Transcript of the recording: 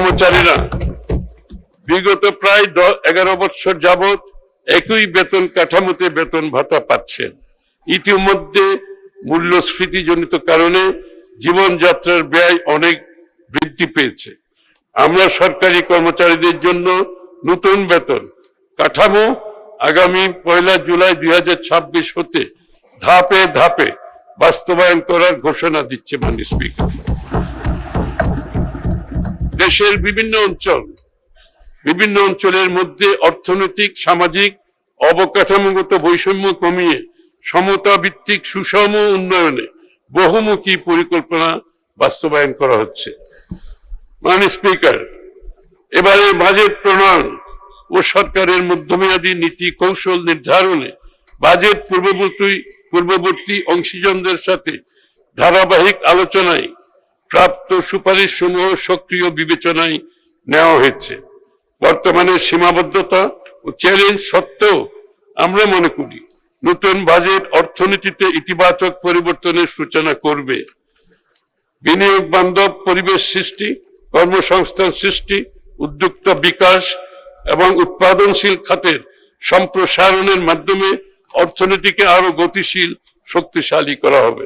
কর্মচারীরা বিগত প্রায় 11 বছর যাবৎ একই বেতন কাঠামোতে বেতন ভাতা পাচ্ছেন। ইতিমধ্যে মূল্যস্ফীতিজনিত কারণে জীবনযাত্রার ব্যয় অনেক বৃদ্ধি পেয়েছে। আমরা সরকারি কর্মচারীদের জন্য নতুন বেতন কাঠামো আগামী 1 জুলাই 2026 হতে ধাপে ধাপে বাস্তবায়ন করার ঘোষণা দিচ্ছে মাননীয় স্পিকার। দেশের বিভিন্ন অঞ্চলের মধ্যে অর্থনৈতিক সামাজিক অবকাঠামোগত বৈষম্য কমিয়ে সমতা ভিত্তিক সুষম উন্নয়নে বহুমুখী পরিকল্পনা বাস্তবায়ন করা হচ্ছে। মাননীয় স্পিকার, এবারে বাজেট প্রণয়ন ও সরকারের মধ্যমেয়াদী নীতি কৌশল নির্ধারণে বাজেট পূর্ববর্তী অংশীজনদের সাথে ধারাবাহিক আলোচনায় প্রাপ্ত সুপারিশ সমূহ সক্রিয় বিবেচনায় নেওয়া হয়েছে। বর্তমানে সীমাবদ্ধতা ও চ্যালেঞ্জ সত্ত্বেও আমরা মনে করি নতুন বাজেট অর্থনীতিতে ইতিবাচক পরিবর্তনের সূচনা করবে। বিনিয়োগ বান্ধব পরিবেশ সৃষ্টি, কর্মসংস্থান সৃষ্টি, উদ্যোক্তা বিকাশ এবং উৎপাদনশীল খাতের সম্প্রসারণের মাধ্যমে অর্থনীতিকে আরো গতিশীল শক্তিশালী করা হবে।